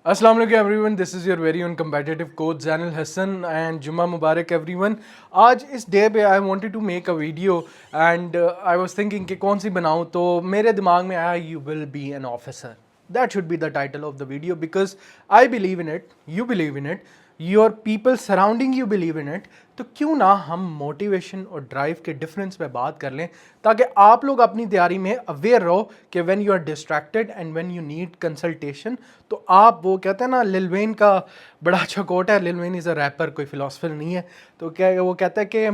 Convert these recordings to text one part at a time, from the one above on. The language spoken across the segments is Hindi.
Assalamu alaikum everyone, this is your very own competitive coach Zainul Hassan and Juma Mubarak everyone. आज इस डे पे I wanted to make a video and I was thinking कि कौन सी बनाऊँ, तो मेरे दिमाग में आया you will be an officer. That should be the title of the video because I believe in it, you believe in it, your people surrounding you believe in it. तो क्यों ना हम मोटिवेशन और ड्राइव के डिफरेंस पे बात कर लें ताकि आप लोग अपनी तैयारी में अवेयर रहो कि when you are distracted and when you need consultation, तो आप वो कहते हैं ना, लिल वेन का बड़ा अच्छा कोट है, Lil Wayne is a rapper, कोई फिलोसफर नहीं है, तो क्या वो कहता है कि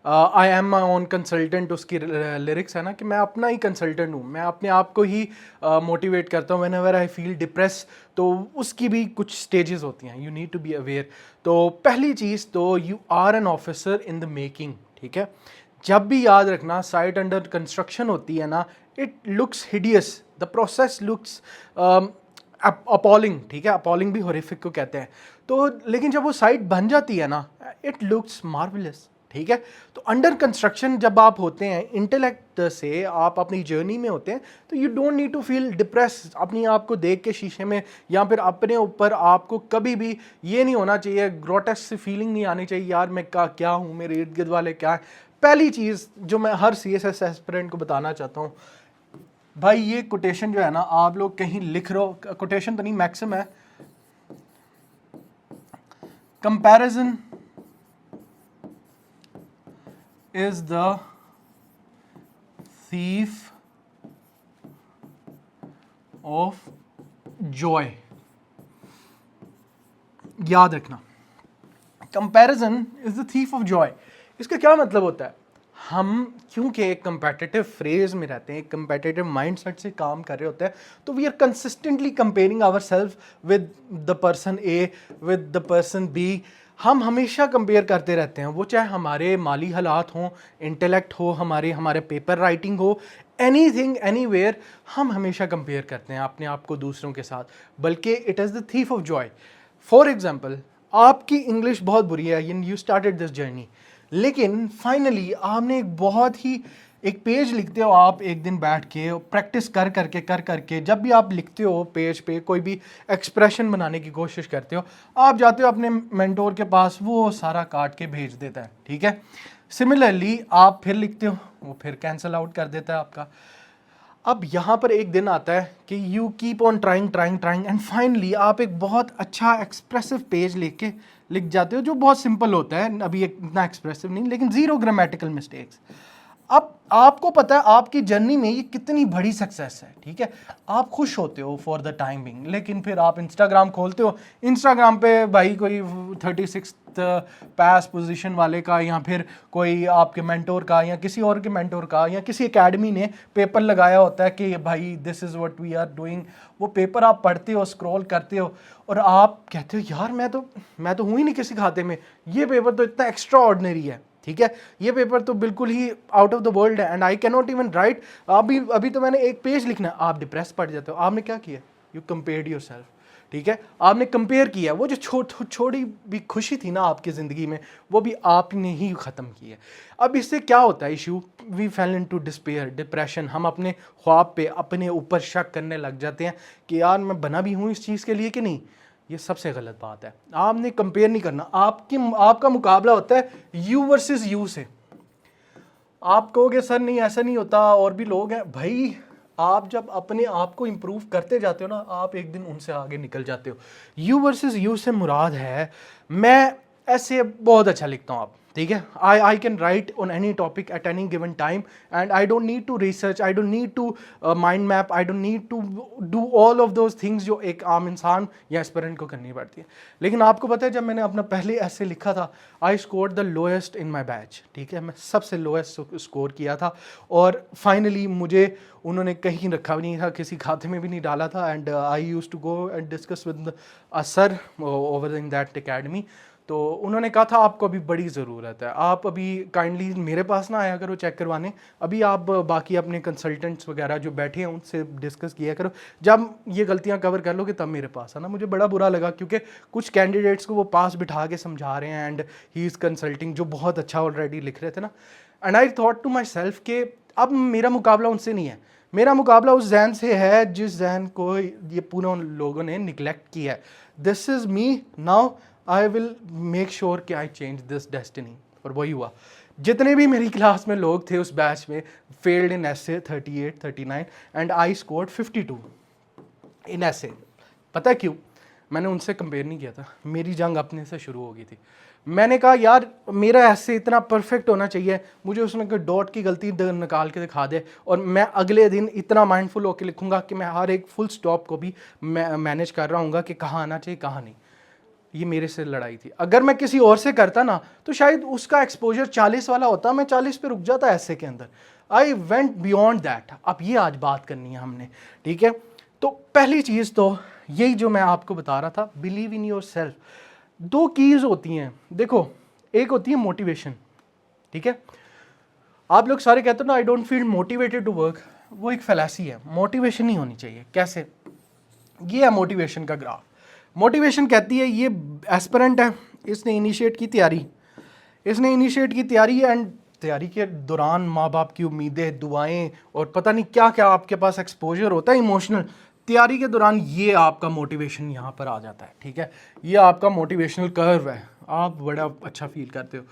I am my own consultant, उसकी लिरिक्स है ना कि मैं अपना ही कंसल्टेंट हूँ, मैं अपने आप को ही मोटिवेट करता हूँ whenever I feel depress. तो उसकी भी कुछ स्टेजेस होती हैं, you need to be aware. तो पहली चीज़ तो you are an officer in the making, ठीक है। जब भी याद रखना साइट अंडर कंस्ट्रक्शन होती है ना, it looks hideous, the process looks appalling, ठीक है, अपॉलिंग भी हॉरिफिक को कहते हैं। तो लेकिन जब वो साइट बन जाती है ना, इट लुक्स मार्वलस, ठीक है। तो अंडर कंस्ट्रक्शन जब आप होते हैं, इंटेलेक्ट से आप अपनी जर्नी में होते हैं, तो you don't need to feel depress अपनी आप को देख के शीशे में, या फिर अपने ऊपर आपको कभी भी ये नहीं होना चाहिए, ग्रोटेस्क से फीलिंग नहीं आनी चाहिए यार मैं क्या हूँ, मेरे इर्द गिर्द वाले क्या है। पहली चीज़ जो मैं हर CSS एस्पिरेंट को बताना चाहता हूँ भाई, ये कोटेशन जो है ना, आप लोग कहीं लिख रहे हो, कोटेशन तो नहीं मैक्सिम है, comparison is the thief of joy। याद रखना, comparison is the thief of Joy. इसका क्या मतलब होता है? हम क्योंकि एक कंपेटिटिव फ्रेज में रहते हैं, एक कंपेटिटिव माइंडसेट से काम कर रहे होते हैं, तो we are consistently comparing our self with the person A, with the person B. हम हमेशा कंपेयर करते रहते हैं, वो चाहे हमारे माली हालात हों, इंटेलेक्ट हो, हमारे पेपर राइटिंग हो, एनीथिंग एनीवेयर, हम हमेशा कंपेयर करते हैं अपने आप को दूसरों के साथ, बल्कि it is the thief of Joy. For example, आपकी इंग्लिश बहुत बुरी है, यू स्टार्टेड दिस जर्नी, लेकिन फाइनली आपने एक बहुत ही एक पेज लिखते हो, आप एक दिन बैठ के प्रैक्टिस कर करके जब भी आप लिखते हो पेज पे कोई भी एक्सप्रेशन बनाने की कोशिश करते हो, आप जाते हो अपने मेंटोर के पास, वो सारा काट के भेज देता है, ठीक है। सिमिलरली आप फिर लिखते हो, वो फिर कैंसिल आउट कर देता है आपका। अब यहाँ पर एक दिन आता है कि you keep on trying and finally आप एक बहुत अच्छा एक्सप्रेसिव पेज लेके लिख जाते हो, जो बहुत सिंपल होता है, अभी इतना एक्सप्रेसिव नहीं, लेकिन ज़ीरो ग्रामेटिकल मिस्टेक्स। अब आपको पता है आपकी जर्नी में ये कितनी बड़ी सक्सेस है, ठीक है। आप खुश होते हो फॉर द टाइमिंग, लेकिन फिर आप इंस्टाग्राम खोलते हो, इंस्टाग्राम पे भाई कोई 36th पास पोजीशन वाले का, या फिर कोई आपके मेंटोर का, या किसी और के मेंटोर का, या किसी एकेडमी ने पेपर लगाया होता है कि भाई this is what we are doing. वो पेपर आप पढ़ते हो, स्क्रॉल करते हो, और आप कहते हो यार मैं तो हूँ ही नहीं किसी खाते में, ये पेपर तो इतना एक्स्ट्रा ऑर्डिनरी है, ठीक है, ये पेपर तो बिल्कुल ही आउट ऑफ द वर्ल्ड है, and I can not even right, अभी तो मैंने एक पेज लिखना है, आप डिप्रेस पड़ जाते हो। आपने क्या किया? यू कंपेयर्ड योरसेल्फ, ठीक है, आपने कंपेयर किया। वो जो छोटी भी खुशी थी ना आपकी ज़िंदगी में, वो भी आपने ही ख़त्म की है। अब इससे क्या होता है issue? We fell into despair, depression. हम अपने ख्वाब पे, अपने ऊपर शक करने लग जाते हैं कि यार मैं बना भी हूँ इस चीज़ के लिए कि नहीं। ये सबसे गलत बात है, आपने कंपेयर नहीं करना। आपका मुकाबला होता है यू वर्सेस यू से। आप कहोगे सर नहीं ऐसा नहीं होता, और भी लोग हैं भाई। आप जब अपने आप को इम्प्रूव करते जाते हो ना, आप एक दिन उनसे आगे निकल जाते हो। यू वर्सेस यू से मुराद है, मैं ऐसे बहुत अच्छा लिखता हूँ, आप ठीक है, I can write on any topic at any given time, and I don't need to research, I don't need to mind map, I don't need to do all of those things जो एक आम इंसान या एस्पिरेंट को करनी पड़ती है। लेकिन आपको पता है, जब मैंने अपना पहले ऐसे लिखा था, I scored the lowest in my batch, ठीक है, मैं सबसे लोएस्ट स्कोर किया था, और फाइनली मुझे उन्होंने कहीं रखा भी नहीं था, किसी खाते में भी नहीं डाला था, and I use to go and discuss with a sir over in that academy. तो उन्होंने कहा था आपको अभी बड़ी ज़रूरत है, आप अभी काइंडली मेरे पास ना आया करो चेक करवाने, अभी आप बाकी अपने कंसल्टेंट्स वगैरह जो बैठे हैं उनसे डिस्कस किया करो, जब ये गलतियां कवर कर लोगे तब मेरे पास आना। मुझे बड़ा बुरा लगा, क्योंकि कुछ कैंडिडेट्स को वो पास बिठा के समझा रहे हैं, एंड ही इज़ कंसल्टिंग, जो बहुत अच्छा ऑलरेडी लिख रहे थे ना। And I thought to my self के अब मेरा मुकाबला उनसे नहीं है, मेरा मुकाबला उस जहन से है जिस जहन को ये पूरे उन लोगों ने निगलेक्ट किया है। This is me, now I will make sure कि आई चेंज दिस डेस्टिनी। और वही हुआ। जितने भी मेरी क्लास में लोग थे उस बैच में, फेल्ड इन ऐसे 38, 39 एंड आई स्कोर्ड 52 इन ऐसे। पता है क्यों? मैंने उनसे कंपेयर नहीं किया था, मेरी जंग अपने से शुरू हो गई थी। मैंने कहा यार मेरा ऐसे इतना परफेक्ट होना चाहिए, मुझे उसमें कोई डॉट की गलती निकाल के दिखा दे और मैं अगले दिन इतना माइंडफुल होकर लिखूंगा कि मैं हर एक फुल स्टॉप को भी मैनेज कर रहा हूँ कि कहाँ आना चाहिए कहाँ नहीं। ये मेरे से लड़ाई थी। अगर मैं किसी और से करता ना तो शायद उसका एक्सपोजर 40 वाला होता, मैं 40 पे रुक जाता ऐसे के अंदर। I went beyond that. अब ये आज बात करनी है हमने, ठीक है? तो पहली चीज़ तो यही जो मैं आपको बता रहा था, believe in your self. 2 keys होती हैं, देखो, एक होती है मोटिवेशन, ठीक है? आप लोग सारे कहते हो ना I don't feel motivated to work, वो एक फैलासी है। मोटिवेशन नहीं होनी चाहिए। कैसे? ये है मोटिवेशन का ग्राफ। मोटिवेशन कहती है ये एस्पिरेंट है, इसने इनिशिएट की तैयारी, एंड तैयारी के दौरान माँ बाप की उम्मीदें, दुआएं और पता नहीं क्या क्या आपके पास एक्सपोजर होता है इमोशनल। तैयारी के दौरान ये आपका मोटिवेशन यहाँ पर आ जाता है, ठीक है? ये आपका मोटिवेशनल कर्व है, आप बड़ा अच्छा फील करते हो।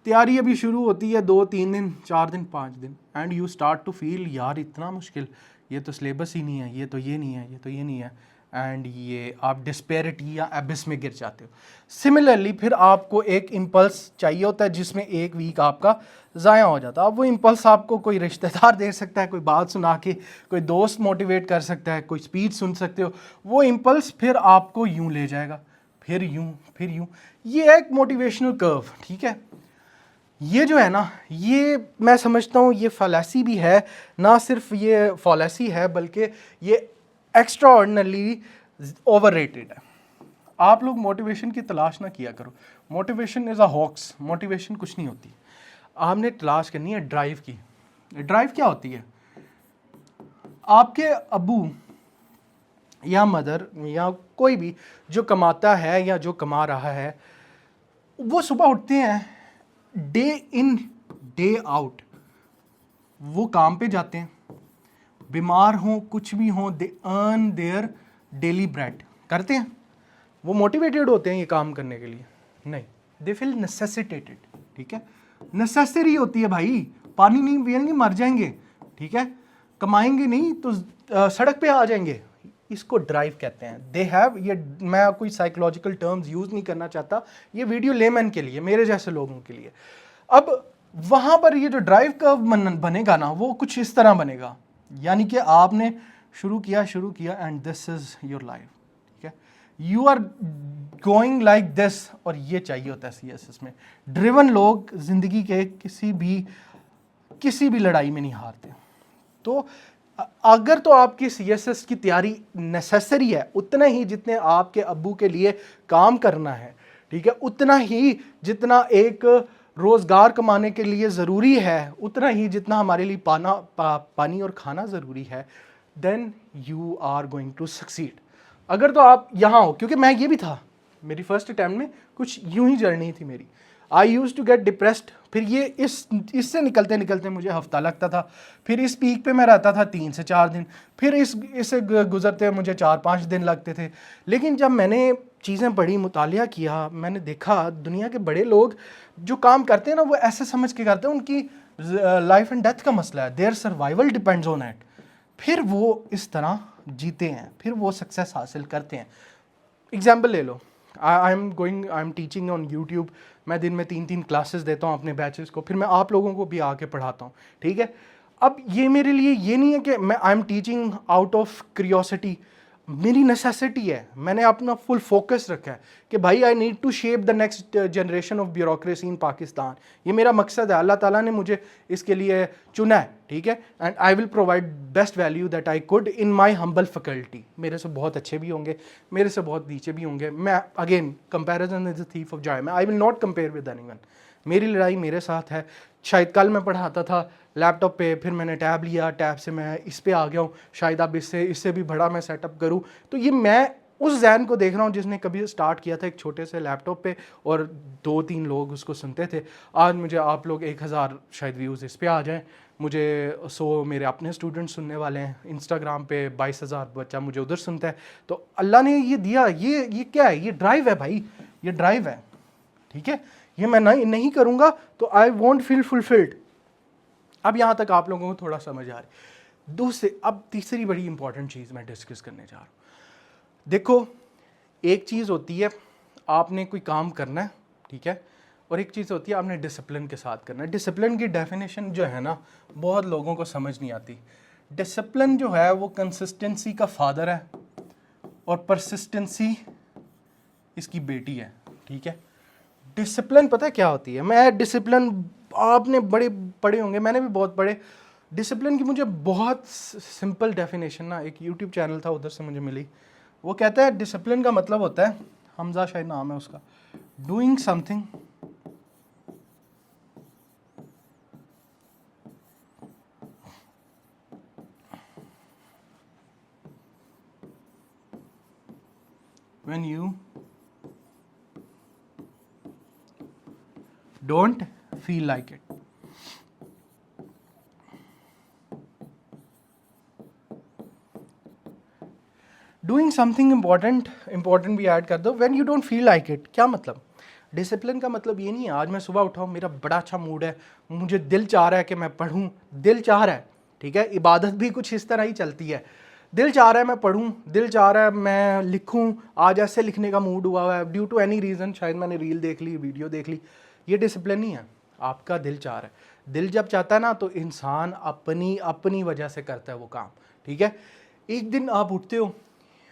तैयारी अभी शुरू होती है 2-3 दिन, 4 दिन, 5 दिन, and you start to feel यार इतना मुश्किल, ये तो सिलेबस ही नहीं है, ये तो ये नहीं है, ये तो ये नहीं है, एंड ये आप डिस्पेरिटी या एबिस में गिर जाते हो। सिमिलरली फिर आपको एक इम्पल्स चाहिए होता है जिसमें 1 वीक आपका ज़ाया हो जाता है। अब वो इम्पल्स आपको कोई रिश्तेदार दे सकता है, कोई बात सुना के, कोई दोस्त मोटिवेट कर सकता है, कोई स्पीच सुन सकते हो। वो इम्पल्स फिर आपको यूं ले जाएगा, फिर यूं, फिर यूं। ये है एक मोटिवेशनल कर्व, ठीक है? ये जो है ना, ये मैं समझता हूँ ये फैलेसी भी है, ना सिर्फ ये फॉलेसी है बल्कि ये एक्स्ट्रा ऑर्डिनरली ओवररेटेड है। आप लोग मोटिवेशन की तलाश ना किया करो। Motivation is a hoax. Motivation कुछ नहीं होती। आपने तलाश करनी है ड्राइव की। ड्राइव क्या होती है? आपके अबू या मदर या कोई भी जो कमाता है या जो कमा रहा है, वो सुबह उठते हैं, डे इन डे आउट वो काम पे जाते हैं, बीमार हों कुछ भी हों, they earn their daily bread करते हैं। वो मोटिवेटेड होते हैं ये काम करने के लिए? नहीं, दे फील नेसेसिटेटेड, ठीक है? नेसेसरी होती है भाई, पानी नहीं पिएंगे मर जाएंगे, ठीक है? कमाएंगे नहीं तो सड़क पे आ जाएंगे। इसको ड्राइव कहते हैं। दे हैव, ये मैं कोई साइकोलॉजिकल टर्म्स यूज़ नहीं करना चाहता, ये वीडियो लेमैन के लिए, मेरे जैसे लोगों के लिए। अब वहाँ पर ये जो ड्राइव कर्व बनेगा ना, वो कुछ इस तरह बनेगा, यानी कि आपने शुरू किया and this is your life, ठीक है? You are going like this, और ये चाहिए होता है CSS में। ड्रिवन लोग ज़िंदगी के किसी भी लड़ाई में नहीं हारते। तो अगर तो आपकी CSS की तैयारी नेसेसरी है, उतना ही जितने आपके अब्बू के लिए काम करना है, ठीक है, उतना ही जितना एक रोज़गार कमाने के लिए ज़रूरी है, उतना ही जितना हमारे लिए पानी और खाना ज़रूरी है, then you are going to succeed. अगर तो आप यहाँ हो, क्योंकि मैं ये भी था, मेरी फर्स्ट अटैम्प्ट में कुछ यूं ही जर्नी थी मेरी। आई यूज़ टू गेट डिप्रेस्ड, फिर ये इससे निकलते निकलते मुझे हफ्ता लगता था, फिर इस पीक पे मैं रहता था 3 से 4 दिन, फिर इससे गुजरते हुए मुझे 4-5 दिन लगते थे। लेकिन जब मैंने चीज़ें पढ़ी, मुतालिया किया, मैंने देखा दुनिया के बड़े लोग जो काम करते हैं ना, वो ऐसे समझ के करते हैं उनकी लाइफ एंड डेथ का मसला है, their survival depends on it. फिर वो इस तरह जीते हैं, फिर वो सक्सेस हासिल करते हैं। एग्जाम्पल ले लो, I am teaching on YouTube. मैं दिन में 3-3 क्लासेस देता हूँ अपने बैचेस को, फिर मैं आप लोगों को भी आके पढ़ाता हूँ, ठीक है? अब ये मेरे लिए ये नहीं है कि मैं I am teaching out of curiosity, मेरी नेसेसिटी है। मैंने अपना फुल फोकस रखा है कि भाई I need to shape the next generation of bureaucracy in Pakistan. ये मेरा मकसद है, अल्लाह ताला ने मुझे इसके लिए चुना है, ठीक है? And I will provide best value that I could in my humble faculty. मेरे से बहुत अच्छे भी होंगे, मेरे से बहुत नीचे भी होंगे। मैं again comparison is the thief of Joy. I will not compare with anyone. मेरी लड़ाई मेरे साथ है। शायद कल मैं पढ़ाता था लैपटॉप पे, फिर मैंने टैब लिया, टैब से मैं इस पे आ गया हूँ, शायद अब इससे भी बड़ा मैं सेटअप करूँ। तो ये मैं उस जैन को देख रहा हूँ जिसने कभी स्टार्ट किया था एक छोटे से लैपटॉप पे और 2-3 लोग उसको सुनते थे। आज मुझे आप लोग 1000 शायद व्यूज़ इस पे आ जाएं, मुझे 100 मेरे अपने स्टूडेंट सुनने वाले हैं, इंस्टाग्राम पे 22,000 बच्चा मुझे उधर सुनता है। तो अल्लाह ने ये दिया, ये क्या है, ये ड्राइव है भाई, ये ड्राइव है, ठीक है। ये मैं नहीं करूँगा तो आई वॉन्ट फील फुलफिल्ड। अब यहाँ तक आप लोगों को थोड़ा समझ आ रही है। दूसरे, अब तीसरी बड़ी इंपॉर्टेंट चीज़ मैं डिस्कस करने जा रहा हूँ। देखो, एक चीज़ होती है आपने कोई काम करना है, ठीक है, और एक चीज़ होती है आपने डिसिप्लिन के साथ करना है। डिसिप्लिन की डेफिनेशन जो है ना, बहुत लोगों को समझ नहीं आती। डिसिप्लिन जो है वो कंसिस्टेंसी का फादर है और परसिस्टेंसी इसकी बेटी है, ठीक है। डिसिप्लिन पता है क्या होती है? मैं डिसिप्लिन, आपने बड़े पढ़े होंगे, मैंने भी बहुत पढ़े। डिसिप्लिन की मुझे बहुत सिंपल डेफिनेशन ना एक यूट्यूब चैनल था उधर से मुझे मिली। वो कहता है डिसिप्लिन का मतलब होता है, हमजा शायद नाम है उसका, doing something when you don't feel like it. Doing something important भी ऐड कर दो, when you don't feel like it. क्या मतलब? डिसिप्लिन का मतलब ये नहीं है आज मैं सुबह उठाऊँ, मेरा बड़ा अच्छा मूड है, मुझे दिल चाह रहा है कि मैं पढ़ूँ, दिल चाह रहा है, ठीक है। इबादत भी कुछ इस तरह ही चलती है, दिल चाह रहा है मैं पढ़ूँ, दिल चाह रहा है मैं लिखूँ, आज ऐसे लिखने का मूड हुआ है ड्यू टू एनी रीज़न, शायद मैंने रील देख ली, वीडियो देख ली। ये डिसिप्लिन नहीं है, आपका दिल चाह रहा है। दिल जब चाहता है ना तो इंसान अपनी अपनी वजह से करता है वो काम, ठीक है। एक दिन आप उठते हो,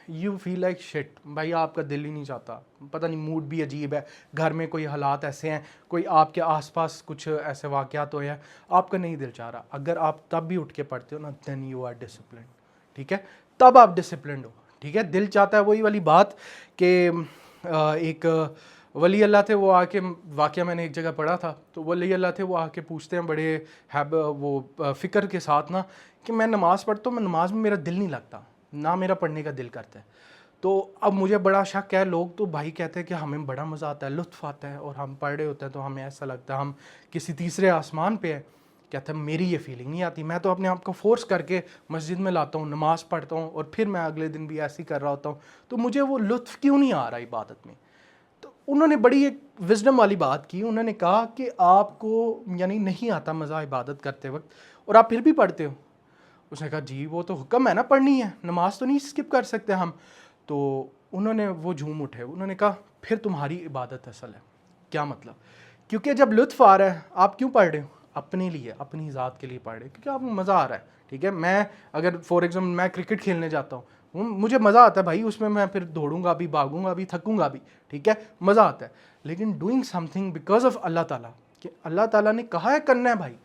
यू फील लाइक शिट, भाई आपका दिल ही नहीं चाहता, पता नहीं मूड भी अजीब है, घर में कोई हालात ऐसे हैं, कोई आपके आसपास कुछ ऐसे वाक़यात हुए हैं, आपका नहीं दिल चाह रहा। अगर आप तब भी उठ के पढ़ते हो ना, देन यू आर डिसिप्लिन, ठीक है, तब आप डिसिप्लिन हो, ठीक है। दिल चाहता है, वही वाली बात कि एक वली अल्लाह थे, वो आके, वाक़या मैंने एक जगह पढ़ा था, तो वली अल्लाह थे, वो आके पूछते हैं बड़े वो फ़िक्र के साथ ना कि मैं नमाज़ पढ़ता हूँ, मैं नमाज में मेरा दिल नहीं लगता, ना मेरा पढ़ने का दिल करता है। तो अब मुझे बड़ा शक है, लोग तो भाई कहते हैं कि हमें बड़ा मज़ा आता है, लुत्फ़ आता है, और हम पढ़ रहे होते हैं तो हमें ऐसा लगता है हम किसी तीसरे आसमान पे है। कहते हैं मेरी ये फीलिंग नहीं आती, मैं तो अपने आप को फोर्स करके मस्जिद में लाता हूँ, नमाज़ पढ़ता हूँ, और फिर मैं अगले दिन भी ऐसे ही कर रहा होता हूँ, तो मुझे वो लुत्फ़ क्यों नहीं आ रहा इबादत में। तो उन्होंने बड़ी एक विजडम वाली बात की, उन्होंने कहा कि आपको यानी नहीं आता मज़ा इबादत करते वक्त और आप फिर भी पढ़ते हो। उसने कहा जी वो तो हुक्म है ना, पढ़नी है, नमाज तो नहीं स्किप कर सकते हम। तो उन्होंने वो झूम उठे, उन्होंने कहा फिर तुम्हारी इबादत असल है। क्या मतलब? क्योंकि जब लुत्फ़ आ रहा है, आप क्यों पढ़ रहे हो? अपने लिए, अपनी ज़ात के लिए पढ़ रहे हो, क्योंकि आपको मज़ा आ रहा है, ठीक है। मैं अगर फॉर एग्जाम्पल मैं क्रिकेट खेलने जाता हूँ, मुझे मज़ा आता है भाई उसमें, मैं फिर दौड़ूंगा भी, भागूंगा भी, थकूंगा भी, ठीक है, मज़ा आता है। लेकिन डूइंग समथिंग बिकॉज ऑफ अल्लाह ताला, कि अल्लाह ताला ने कहा है करना है भाई,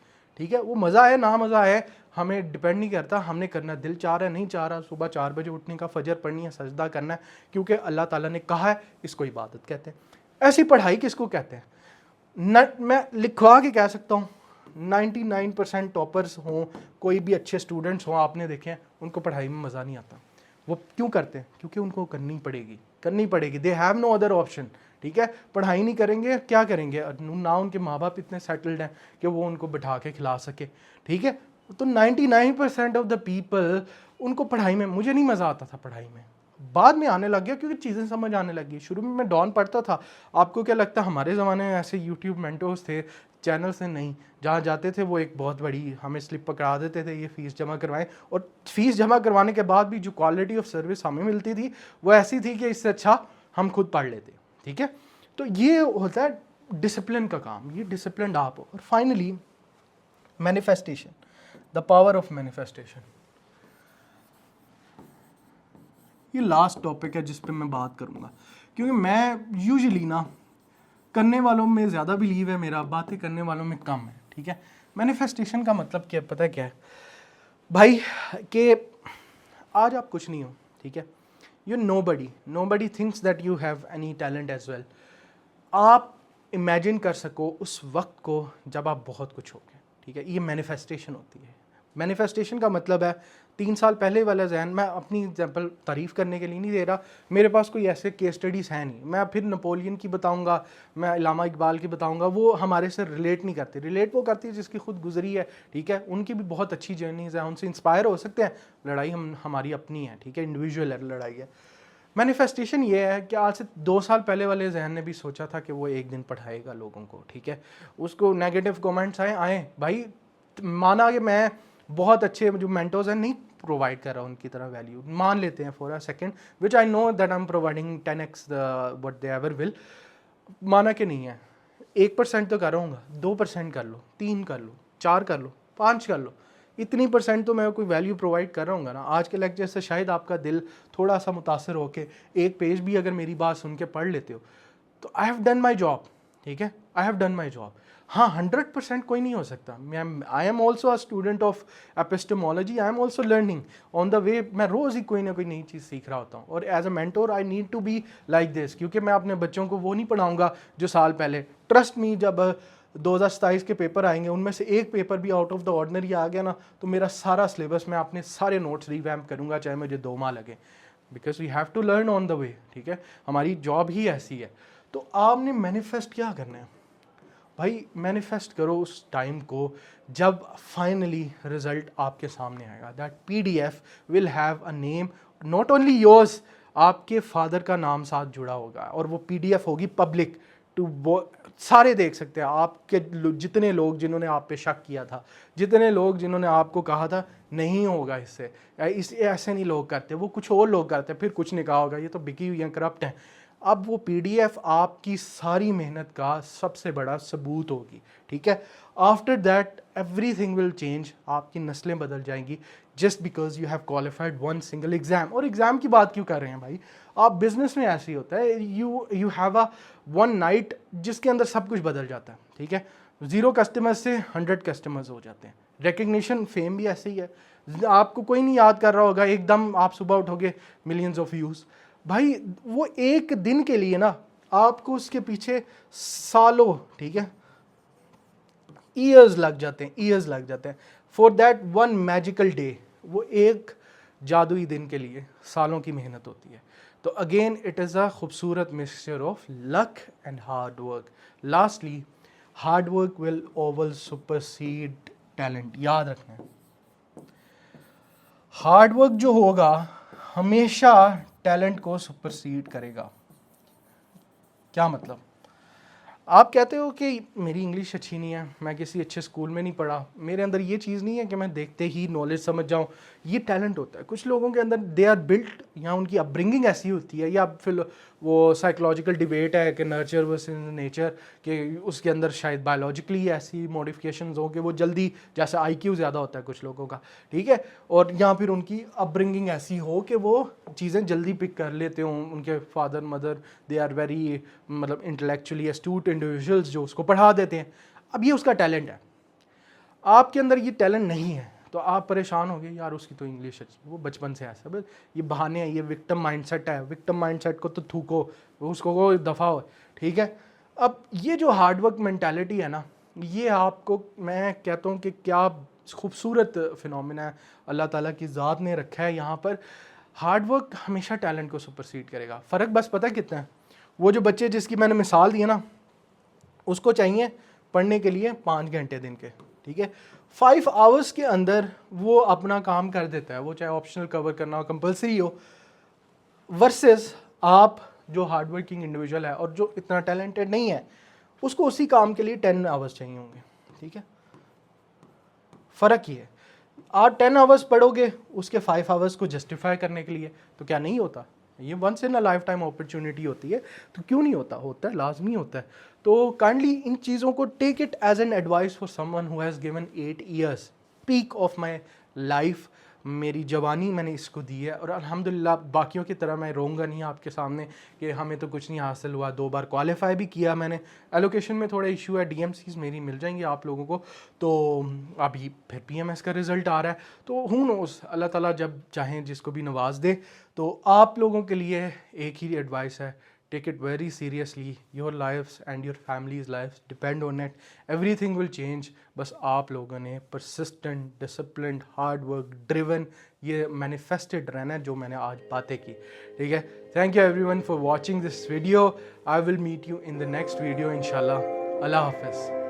ठीक है, वो मज़ा है ना मज़ा है हमें डिपेंड नहीं करता, हमने करना, दिल चाह रहा है नहीं चाह रहा, सुबह 4 बजे उठने का, फजर पढ़नी है, सजदा करना है, क्योंकि अल्लाह ताला ने कहा है, इसको इबादत कहते हैं। ऐसी पढ़ाई किसको कहते हैं? मैं लिखवा के कह सकता हूँ 99% टॉपर्स हों, कोई भी अच्छे स्टूडेंट्स हों, आपने देखे हैं, उनको पढ़ाई में मज़ा नहीं आता। वो क्यों करते हैं? क्योंकि उनको करनी पड़ेगी, they have no other option, ठीक है। पढ़ाई नहीं करेंगे क्या करेंगे? ना उनके माँ बाप इतने सेटल्ड हैं कि वो उनको बिठा के खिला सके, ठीक है। तो 99% ऑफ द पीपल, उनको पढ़ाई में, मुझे नहीं मज़ा आता था पढ़ाई में, बाद में आने लग गया क्योंकि चीज़ें समझ आने लगी। शुरू में मैं डॉन पढ़ता था, आपको क्या लगता है हमारे ज़माने में ऐसे यूट्यूब मेंटोर्स थे, चैनल से नहीं, जहाँ जाते थे वो एक बहुत बड़ी हमें स्लिप पकड़ा देते थे, ये फ़ीस जमा करवाएं, और फीस जमा करवाने के बाद भी जो क्वालिटी ऑफ सर्विस हमें मिलती थी वो ऐसी थी कि इससे अच्छा हम खुद पढ़ लेते, ठीक है। तो ये होता है डिसिप्लिन का काम, ये डिसिप्लिन आप हो। और finally manifestation, the power of manifestation, ये लास्ट टॉपिक है जिस पे मैं बात करूँगा, क्योंकि मैं यूजुअली ना करने वालों में ज़्यादा बिलीव है मेरा, बातें करने वालों में कम है, ठीक है। मैनिफेस्टेशन का मतलब क्या, पता है क्या है भाई? कि आज आप कुछ नहीं हो, ठीक है, you nobody thinks that you have any talent as well. आप इमेजिन कर सको उस वक्त को जब आप बहुत कुछ हो गए, ठीक है, ये मैनिफेस्टेशन होती है। मैनिफेस्टेशन का मतलब है 3 साल पहले वाला जहन, मैं अपनी एग्जांपल तारीफ़ करने के लिए नहीं दे रहा, मेरे पास कोई ऐसे केस स्टडीज़ हैं नहीं, मैं फिर नेपोलियन की बताऊंगा, मैं इलामा इकबाल की बताऊंगा, वो हमारे से रिलेट नहीं करते। रिलेट वो करती है जिसकी खुद गुजरी है, ठीक है, उनकी भी बहुत अच्छी जर्नीज़ हैं, उनसे इंस्पायर हो सकते हैं। लड़ाई हमारी अपनी है, ठीक है, इंडिविजुअल लड़ाई है। मैनिफेस्टेशन ये है कि आज से 2 साल पहले वाले जहन ने भी सोचा था कि वो एक दिन पढ़ाएगा लोगों को, ठीक है, उसको नेगेटिव कमेंट्स आए भाई, माना कि मैं बहुत अच्छे जो मेंटर्स हैं नहीं प्रोवाइड कर रहा उनकी तरह वैल्यू, मान लेते हैं for a second, which I know that I am providing 10x what they ever will, माना कि नहीं है, 1% तो कर रहा हूँ, 2% कर लो, 3 कर लो, 4 कर लो, 5 कर लो, इतनी परसेंट तो मैं कोई वैल्यू प्रोवाइड कर रहा हूँ ना। आज के लेक्चर से शायद आपका दिल थोड़ा सा मुतासर होके एक पेज भी अगर मेरी बात सुन के पढ़ लेते हो तो I have done my job, ठीक है, I have done my job. हाँ, 100% कोई नहीं हो सकता। I am also a student of epistemology, I am also learning on the वे। मैं रोज़ ही कोई ना कोई नई चीज़ सीख रहा होता हूँ, और as a mentor I need to be like this, क्योंकि मैं अपने बच्चों को वो नहीं पढ़ाऊंगा जो साल पहले। ट्रस्ट मी, जब 2027 के पेपर आएंगे, उनमें से एक पेपर भी आउट ऑफ द ऑर्डिनरी आ गया ना, तो मेरा सारा सिलेबस, मैं अपने सारे नोट्स रिवैम्प करूंगा, चाहे मुझे 2 माह लगे, because we have to learn on the way, ठीक है, हमारी जॉब ही ऐसी है। तो आपने मैनिफेस्ट क्या करना है भाई? मैनिफेस्ट करो उस टाइम को जब फाइनली रिजल्ट आपके सामने आएगा। That PDF will have a name, not only yours, आपके फादर का नाम साथ जुड़ा होगा, और वो PDF होगी पब्लिक टू सारे देख सकते हैं। आपके जितने लोग जिन्होंने आप पे शक किया था, जितने लोग जिन्होंने आपको कहा था नहीं होगा इससे, ऐसे नहीं लोग करते, वो कुछ और लोग करते हैं, फिर कुछ नहीं कहा होगा, ये तो बिकी हुई हैं, करप्ट हैं। अब वो PDF आपकी सारी मेहनत का सबसे बड़ा सबूत होगी, ठीक है। After that everything will change, आपकी नस्लें बदल जाएंगी, just because you have qualified one single exam. और एग्जाम की बात क्यों कर रहे हैं भाई? आप बिजनेस में ऐसे ही होता है, you have a one night जिसके अंदर सब कुछ बदल जाता है, ठीक है। 0 कस्टमर्स से 100 कस्टमर्स हो जाते हैं। रिकग्निशन, फेम भी ऐसे ही है, आपको कोई नहीं याद कर रहा होगा, एकदम आप सुबह उठोगे मिलियंस ऑफ व्यूज। भाई वो एक दिन के लिए ना, आपको उसके पीछे सालों, ठीक है, ईयर्स लग जाते हैं, ईयर्स लग जाते हैं for that one magical day. वो एक जादुई दिन के लिए सालों की मेहनत होती है। तो अगेन इट इज़ अ खूबसूरत mixture of luck and hard work. Lastly, hard work will always supersede talent. याद रखना है, हार्ड वर्क जो होगा हमेशा टैलेंट को सुपरसीड करेगा। क्या मतलब? आप कहते हो कि मेरी इंग्लिश अच्छी नहीं है, मैं किसी अच्छे स्कूल में नहीं पढ़ा, मेरे अंदर ये चीज़ नहीं है कि मैं देखते ही नॉलेज समझ जाऊँ। ये टैलेंट होता है कुछ लोगों के अंदर, दे आर बिल्ट, या उनकी अपब्रिंगिंग ऐसी होती है, या फिर वो साइकोलॉजिकल डिबेट है कि नर्चर वर्सेस नेचर, कि उसके अंदर शायद बायोलॉजिकली ऐसी मॉडिफिकेशंस हो कि वो जल्दी, जैसे IQ ज़्यादा होता है कुछ लोगों का, ठीक है, और या फिर उनकी अपब्रिंगिंग ऐसी हो कि वो चीज़ें जल्दी पिक कर लेते हों, उनके father mother they are very मतलब इंटेलेक्चुअली एस्टूट इंडिविजुअल्स जो उसको पढ़ा देते हैं। अब ये उसका टैलेंट है, आपके अंदर ये टैलेंट नहीं है, तो आप परेशान हो गए, यार उसकी तो इंग्लिश अच्छी, वो बचपन से ऐसा, बस ये बहाने हैं, ये विक्टिम माइंडसेट है, विक्टिम माइंडसेट को तो थूको, उसको वो दफ़ा हो, ठीक है। अब ये जो हार्डवर्क मेंटालिटी है ना, ये आपको, मैं कहता हूँ कि क्या खूबसूरत फिनोमेना है, अल्लाह ताला की ज़ात ने रखा है यहाँ पर। हार्डवर्क हमेशा टैलेंट को सुपरसीड करेगा। फ़र्क बस पता है कितना है? वो जो बच्चे जिसकी मैंने मिसाल दी है ना, उसको चाहिए पढ़ने के लिए 5 घंटे दिन के, ठीक है, 5 आवर्स के अंदर वो अपना काम कर देता है, वो चाहे ऑप्शनल कवर करना हो, कंपलसरी हो, वर्सेस आप जो हार्ड वर्किंग इंडिविजुअल है और जो इतना टैलेंटेड नहीं है, उसको उसी काम के लिए 10 आवर्स चाहिए होंगे, ठीक है। फ़र्क ये है, आप 10 आवर्स पढ़ोगे उसके 5 आवर्स को जस्टिफाई करने के लिए, तो क्या नहीं होता? ये once in a lifetime opportunity होती है, तो क्यों नहीं होता? होता है, लाजमी होता है। तो काइंडली इन चीज़ों को take it as an advice for someone who has given 8 years, peak of my life, मेरी जवानी मैंने इसको दी है, और अल्हम्दुलिल्लाह बाकियों की तरह मैं रोऊंगा नहीं आपके सामने कि हमें तो कुछ नहीं हासिल हुआ। 2 बार क्वालिफाई भी किया मैंने, एलोकेशन में थोड़ा इशू है, DMCs मेरी मिल जाएंगी आप लोगों को, तो अभी फिर PMS का रिज़ल्ट आ रहा है, तो हूँ नोस, अल्लाह ताला जब चाहें जिसको भी नवाज दे। तो आप लोगों के लिए एक ही एडवाइस है, take it very seriously. Your lives and your family's lives depend on it. Everything will change. बस आप लोगों ने persistent, disciplined, hard work, driven, ये manifested रहना है जो मैंने आज बातें की, ठीक है. Thank you everyone for watching this video. I will meet you in the next video inshallah. Allah Hafiz.